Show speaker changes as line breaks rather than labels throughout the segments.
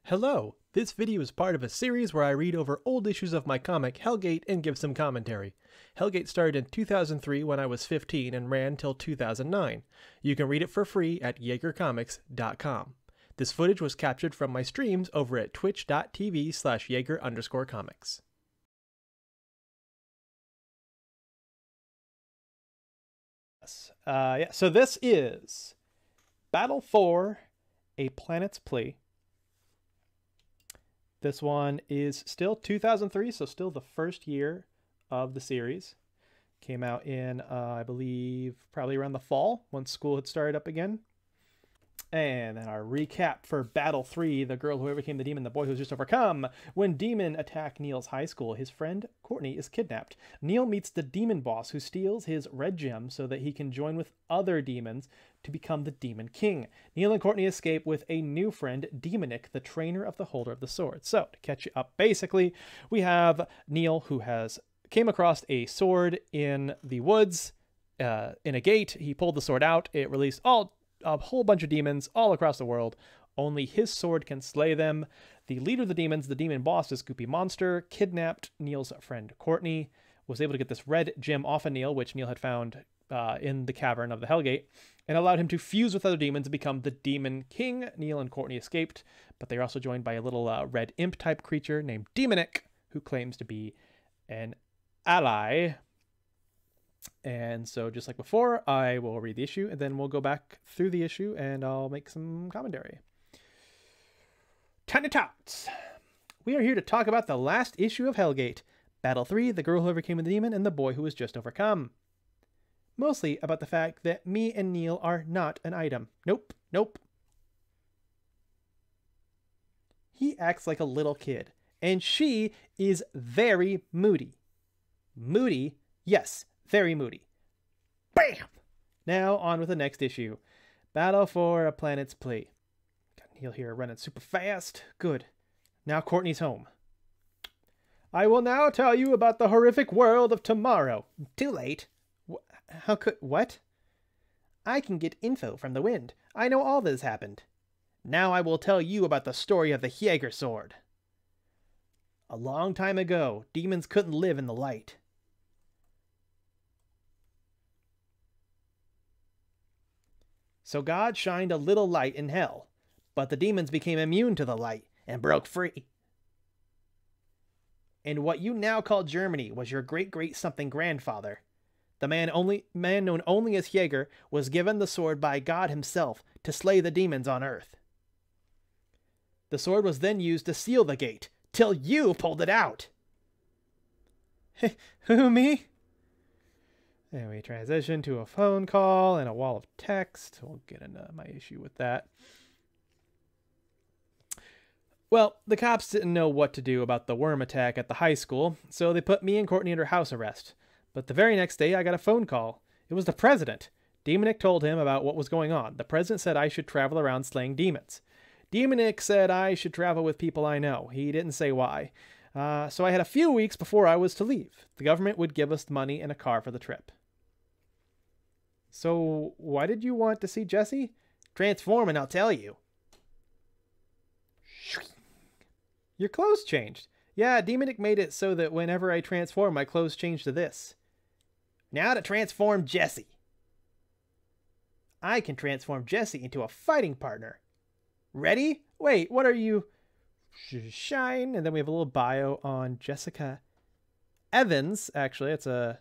Hello! This video is part of a series where I read over old issues of my comic Hellgate and give some commentary. Hellgate started in 2003 when I was 15 and ran till 2009. You can read it for free at jaegercomics.com. This footage was captured from my streams over at twitch.tv/Jaeger_comics. So this is Battle for a Planet's Plea. This one is still 2003, so still the first year of the series. Came out in, I believe, probably around the fall, once school had started up again. And then our recap for Battle 3, The Girl Who Overcame the Demon, The Boy Who Was Just Overcome. When demon attack Neil's high school, his friend Courtney is kidnapped. Neil meets the demon boss who steals his red gem so that he can join with other demons to become the Demon King. Neil and Courtney escape with a new friend, Demonic, the trainer of the holder of the sword. So, to catch you up, basically, we have Neil who came across a sword in the woods, in a gate. He pulled the sword out. It released a whole bunch of demons all across the world. Only his sword can slay them. The leader of the demons, the demon boss, is Goopy Monster, kidnapped Neil's friend Courtney, was able to get this red gem off of Neil, which Neil had found in the cavern of the Hellgate, and allowed him to fuse with other demons and become the Demon King. Neil and Courtney escaped, but they are also joined by a little red imp-type creature named Demonic, who claims to be an ally. And so just like before, I will read the issue and then we'll go back through the issue and I'll make some commentary. Tiny Tots! We are here to talk about the last issue of Hellgate, Battle 3, The Girl Who Overcame the Demon, and The Boy Who Was Just Overcome. Mostly about the fact that me and Neil are not an item. Nope. He acts like a little kid, and she is very moody. Moody? Yes. Very moody. Bam! Now on with the next issue. Battle for a Planet's Plea. Got Neil here running super fast. Good. Now Courtney's home. I will now tell you about the horrific world of tomorrow. Too late. What? I can get info from the wind. I know all that has happened. Now I will tell you about the story of the Jaeger sword. A long time ago, demons couldn't live in the light. So God shined a little light in hell, but the demons became immune to the light and broke free. And what you now call Germany was your great-great-something grandfather. The man known only as Jaeger was given the sword by God himself to slay the demons on earth. The sword was then used to seal the gate, till you pulled it out. Who, me? And we transition to a phone call and a wall of text. We'll get into my issue with that. Well, the cops didn't know what to do about the worm attack at the high school, so they put me and Courtney under house arrest. But the very next day, I got a phone call. It was the president. Demonic told him about what was going on. The president said I should travel around slaying demons. Demonic said I should travel with people I know. He didn't say why. So I had a few weeks before I was to leave. The government would give us money and a car for the trip. So why did you want to see Jesse? Transform and I'll tell you. Your clothes changed. Yeah, Demonic made it so that whenever I transform, my clothes change to this. Now to transform Jesse. I can transform Jesse into a fighting partner. Ready? Wait, what are you? Shine. And then we have a little bio on Jessica Evans. Actually, it's a...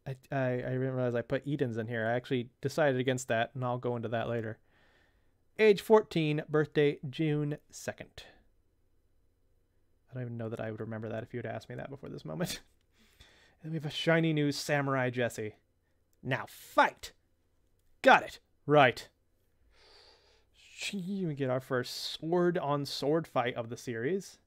I didn't realize I put Eden's in here. I actually decided against that, and I'll go into that later. Age 14, birthday June 2nd. I don't even know that I would remember that if you had asked me that before this moment. And we have a shiny new Samurai Jesse. Now fight! Got it! Right. We get our first sword-on-sword fight of the series.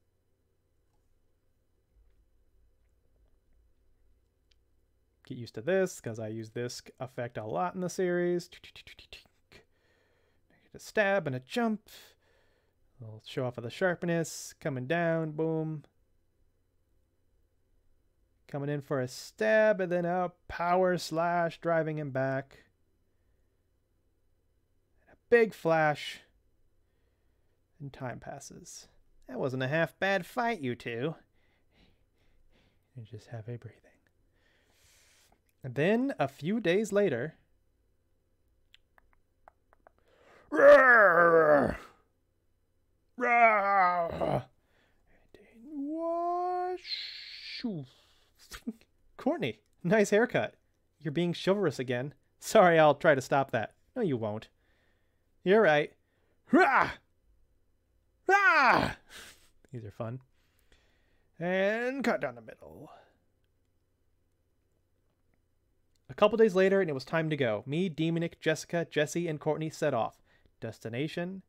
Get used to this, because I use this effect a lot in the series. Get a stab and a jump. I'll show off of the sharpness. Coming down, boom. Coming in for a stab, and then a power slash, driving him back. And a big flash. And time passes. That wasn't a half bad fight, you two. And just have a breathing. And then a few days later. Rawr! Rawr! Courtney, nice haircut. You're being chivalrous again. Sorry, I'll try to stop that. No, you won't. You're right. Rah! Rah! These are fun. And cut down the middle. A couple days later, and it was time to go. Me, Demonic, Jessica, Jesse, and Courtney set off. Destination.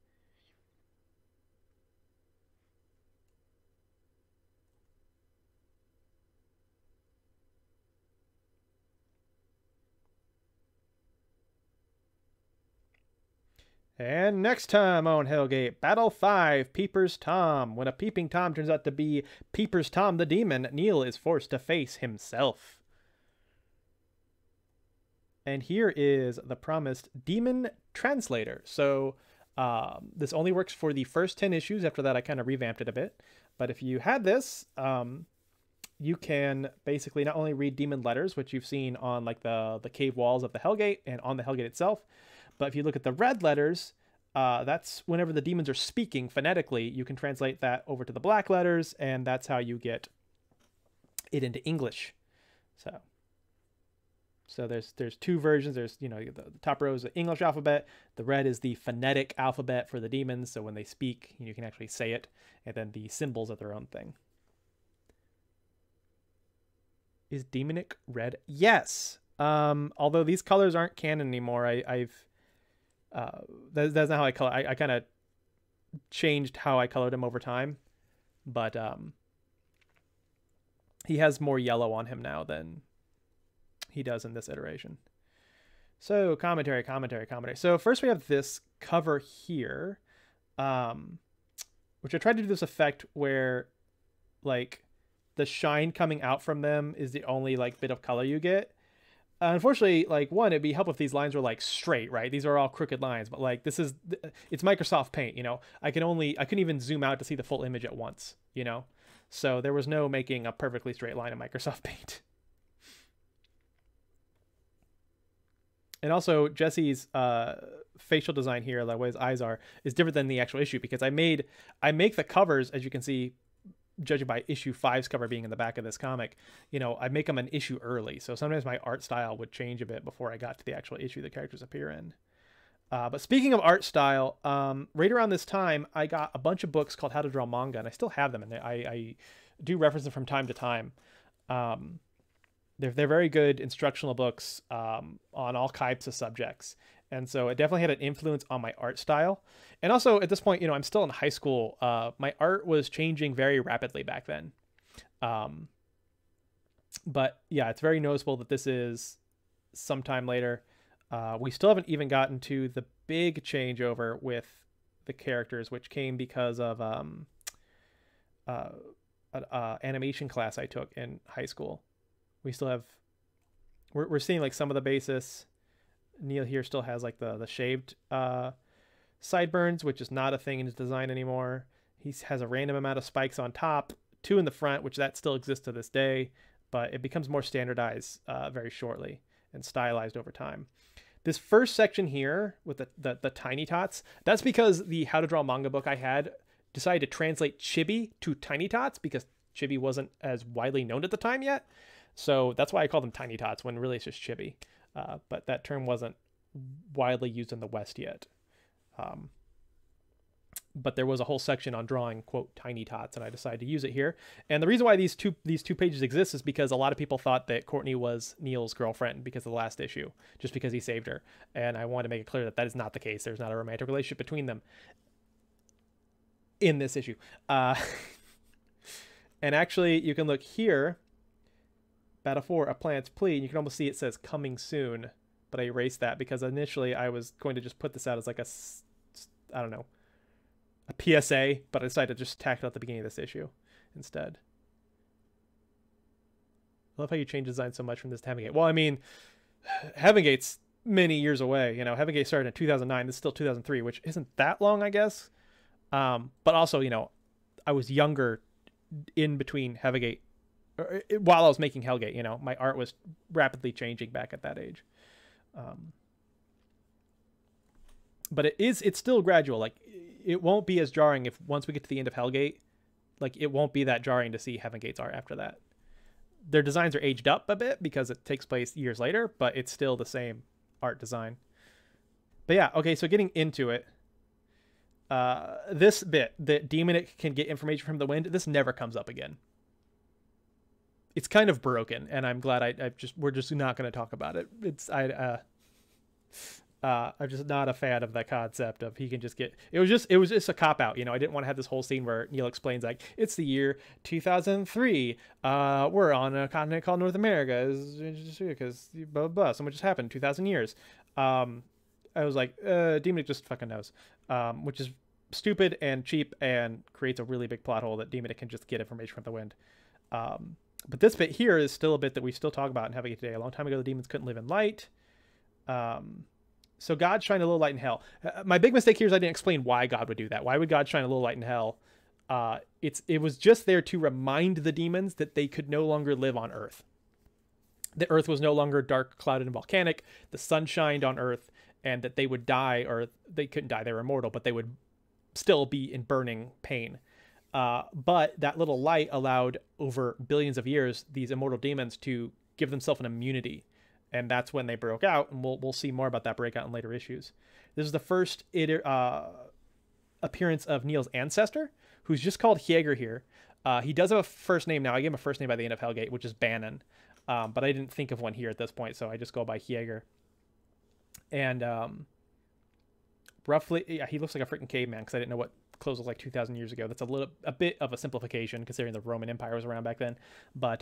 And next time on Hellgate, Battle 5, Peepers Tom. When a peeping Tom turns out to be Peepers Tom the Demon, Neil is forced to face himself. And here is the promised Demon Translator. So this only works for the first 10 issues. After that, I kind of revamped it a bit. But if you had this, you can basically not only read demon letters, which you've seen on like the cave walls of the Hellgate and on the Hellgate itself. But if you look at the red letters, that's whenever the demons are speaking phonetically, you can translate that over to the black letters, and that's how you get it into English. So there's two versions. There's, you know, the top row is the English alphabet. The red is the phonetic alphabet for the demons. So when they speak, you can actually say it. And then the symbols are their own thing. Is demonic red? Yes. Although these colors aren't canon anymore. That's not how I color. I kind of changed how I colored him over time. But he has more yellow on him now than he does in this iteration. So commentary. So first we have this cover here, which I tried to do this effect where like the shine coming out from them is the only like bit of color you get. Unfortunately, like one, it'd be helpful if these lines were like straight, right? These are all crooked lines, but like it's Microsoft Paint, you know, I couldn't even zoom out to see the full image at once, you know? So there was no making a perfectly straight line in Microsoft Paint. And also Jesse's facial design here, the way his eyes are, is different than the actual issue, because I make the covers, as you can see, judging by issue 5's cover being in the back of this comic, you know, I make them an issue early. So sometimes my art style would change a bit before I got to the actual issue the characters appear in. But speaking of art style, right around this time, I got a bunch of books called How to Draw Manga, and I still have them, and I do reference them from time to time. They're very good instructional books on all types of subjects. And so it definitely had an influence on my art style. And also at this point, you know, I'm still in high school. My art was changing very rapidly back then. But yeah, it's very noticeable that this is sometime later. We still haven't even gotten to the big changeover with the characters, which came because of an animation class I took in high school. We still have, we're seeing like some of the basis. Neil here still has like the shaved sideburns, which is not a thing in his design anymore. He has a random amount of spikes on top, 2 in the front, which that still exists to this day, but it becomes more standardized very shortly and stylized over time. This first section here with the tiny tots, that's because the How to Draw Manga book I had decided to translate chibi to tiny tots because chibi wasn't as widely known at the time yet. So that's why I call them tiny tots when really it's just chibi. But that term wasn't widely used in the West yet. But there was a whole section on drawing, quote, tiny tots, and I decided to use it here. And the reason why these two pages exist is because a lot of people thought that Courtney was Neil's girlfriend because of the last issue, just because he saved her. And I wanted to make it clear that that is not the case. There's not a romantic relationship between them in this issue. And actually, you can look here. Battle 4, A Planet's Plea, and you can almost see it says coming soon, but I erased that because initially I was going to just put this out as like a PSA, but I decided to just tack it at the beginning of this issue instead. I love how you change design so much from this to Heaven Gate. Well, I mean, Heaven Gate's many years away. You know, Heaven Gate started in 2009. This is still 2003, which isn't that long, I guess. But also, you know, I was younger in between Heavygate, or while I was making Hellgate. You know, my art was rapidly changing back at that age. But it's still gradual. Like, it won't be as jarring if once we get to the end of Hellgate, like, it won't be that jarring to see Heavengate's art after that. Their designs are aged up a bit because it takes place years later, but it's still the same art design. But yeah, okay, so getting into it, this bit that Demonic can get information from the wind, this never comes up again. It's kind of broken, and I'm glad we're just not going to talk about it. I'm just not a fan of the concept of he can just get. It was just a cop out, you know. I didn't want to have this whole scene where Neil explains like it's the year 2003. We're on a continent called North America because blah blah blah. So much has happened 2,000 years. I was like, Demonic just fucking knows, which is stupid and cheap and creates a really big plot hole that Demonic can just get information from the wind. But this bit here is still a bit that we still talk about in Heavy today. A long time ago, the demons couldn't live in light. So God shined a little light in hell. My big mistake here is I didn't explain why God would do that. Why would God shine a little light in hell? It was just there to remind the demons that they could no longer live on Earth. The Earth was no longer dark, clouded, and volcanic. The sun shined on Earth, and that they would die, or they couldn't die, they were immortal, but they would still be in burning pain. But that little light allowed, over billions of years, these immortal demons to give themselves an immunity. And that's when they broke out, and we'll see more about that breakout in later issues. This is the first appearance of Neil's ancestor, who's just called Hyeger here. He does have a first name now. I gave him a first name by the end of Hellgate, which is Bannon. But I didn't think of one here at this point, so I just go by Hyeger. And roughly, yeah, he looks like a freaking caveman, because I didn't know what clothes looked like 2,000 years ago. That's a bit of a simplification, considering the Roman Empire was around back then. But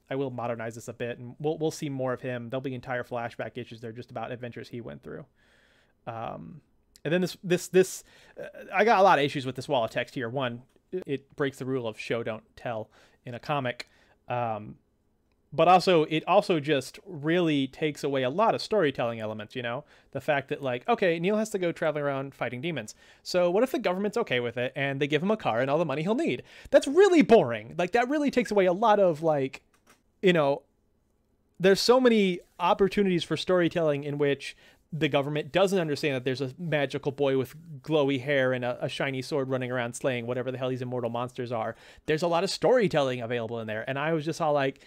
I will modernize this a bit, and we'll see more of him. There'll be entire flashback issues there just about adventures he went through. And then this I got a lot of issues with this wall of text here. One, it breaks the rule of show don't tell in a comic. But also, it also just really takes away a lot of storytelling elements, you know? The fact that, like, okay, Neil has to go traveling around fighting demons. So what if the government's okay with it, and they give him a car and all the money he'll need? That's really boring. Like, that really takes away a lot of, like, you know, there's so many opportunities for storytelling in which the government doesn't understand that there's a magical boy with glowy hair and a shiny sword running around slaying whatever the hell these immortal monsters are. There's a lot of storytelling available in there. And I was just all like,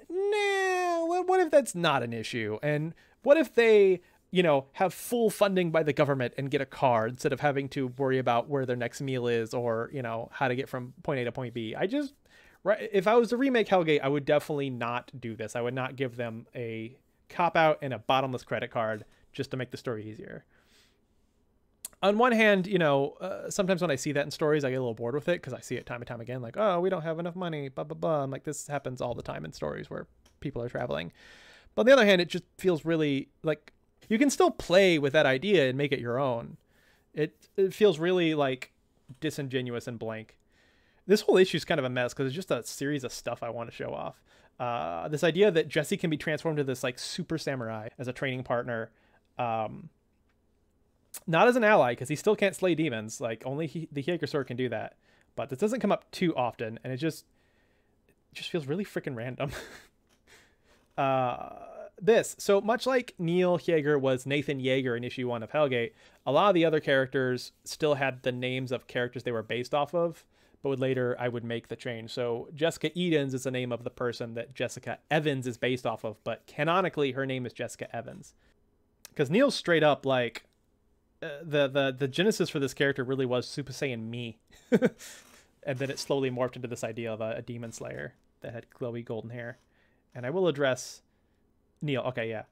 nah, what if that's not an issue? And what if they, you know, have full funding by the government and get a car instead of having to worry about where their next meal is, or, you know, how to get from point A to point B? Right, if I was to remake Hellgate, I would definitely not do this. I would not give them a cop-out and a bottomless credit card just to make the story easier. On one hand, you know, sometimes when I see that in stories, I get a little bored with it, because I see it time and time again, like, oh, we don't have enough money, blah, blah, blah. I'm like, this happens all the time in stories where people are traveling. But on the other hand, it just feels really, like, you can still play with that idea and make it your own. It feels really, like, disingenuous and blank. This whole issue is kind of a mess because it's just a series of stuff I want to show off. This idea that Jesse can be transformed into this like super samurai as a training partner. Not as an ally, because he still can't slay demons. Like, only the Hyeger sword can do that. But this doesn't come up too often, and it just feels really freaking random. So much like Neil Hyeger was Nathan Yeager in issue 1 of Hellgate, a lot of the other characters still had the names of characters they were based off of. But later I would make the change. So Jessica Edens is the name of the person that Jessica Evans is based off of, but canonically her name is Jessica Evans. Because Neil's straight up like the genesis for this character really was Super Saiyan Me. And then it slowly morphed into this idea of a demon slayer that had glowy golden hair. And I will address Neil. Okay, yeah.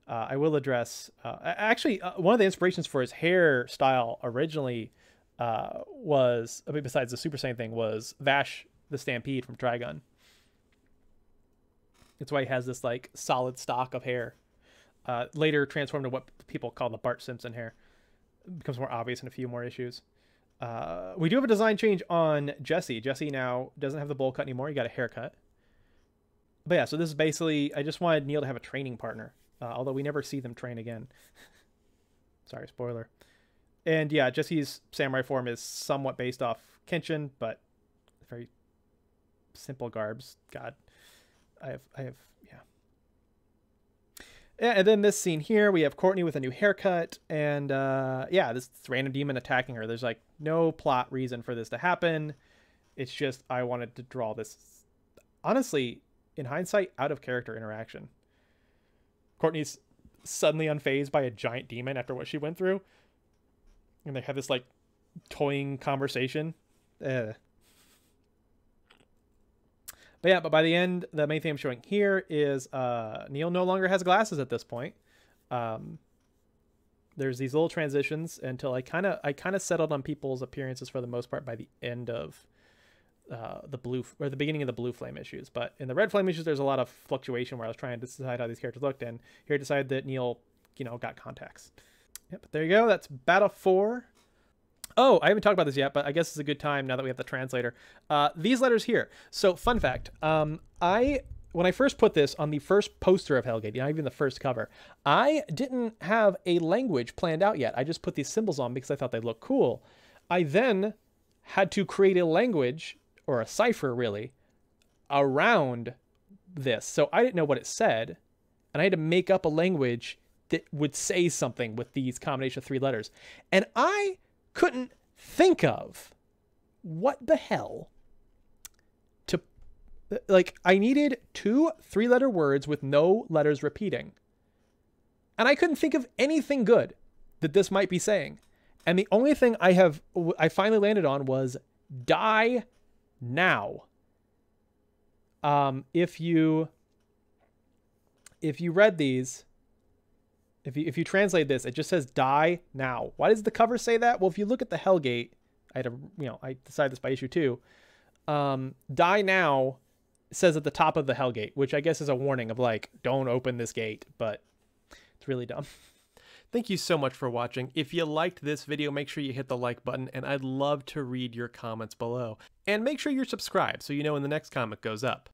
I will address actually one of the inspirations for his hairstyle originally was, I mean, besides the Super Saiyan thing, was Vash the Stampede from Trigun. It's why he has this like solid stock of hair. Later transformed to what people call the Bart Simpson hair. It becomes more obvious in a few more issues. We do have a design change on Jesse. Jesse now doesn't have the bowl cut anymore. He got a haircut. But yeah, so this is basically, I just wanted Neil to have a training partner. Although we never see them train again. Sorry, spoiler. And yeah, Jesse's samurai form is somewhat based off Kenshin, but very simple garbs. God, I have, yeah. And then this scene here, we have Courtney with a new haircut, and yeah, this random demon attacking her. There's like no plot reason for this to happen. It's just I wanted to draw this, honestly, in hindsight, out of character interaction. Courtney's suddenly unfazed by a giant demon after what she went through, and they have this like toying conversation. But yeah, but by the end, the main thing I'm showing here is Neil no longer has glasses at this point. There's these little transitions until I kind of settled on people's appearances for the most part by the end of the blue, or the beginning of the blue flame issues. But in the red flame issues, there's a lot of fluctuation where I was trying to decide how these characters looked, and here I decided that Neil, you know, got contacts. Yep, there you go. That's Battle 4. Oh, I haven't talked about this yet, but I guess it's a good time now that we have the translator. These letters here. So, fun fact. When I first put this on the first poster of Hellgate, not even the first cover, I didn't have a language planned out yet. I just put these symbols on because I thought they'd look cool. I then had to create a language, or a cipher really, around this. So I didn't know what it said, and I had to make up a language that would say something with these combination of 3 letters. And I couldn't think of what the hell to, like, I needed 2 3-letter words with no letters repeating. And I couldn't think of anything good that this might be saying. And the only thing I finally landed on was die now. If you read these, if you translate this, it just says die now. Why does the cover say that? Well, if you look at the Hellgate, I decided this by issue 2. Die now says at the top of the Hellgate, which I guess is a warning of like, don't open this gate, but it's really dumb. Thank you so much for watching. If you liked this video, make sure you hit the like button, and I'd love to read your comments below. And make sure you're subscribed so you know when the next comic goes up.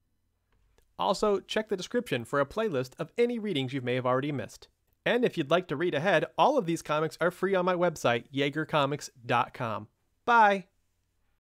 Also, check the description for a playlist of any readings you may have already missed. And if you'd like to read ahead, all of these comics are free on my website, YaegerComics.com. Bye!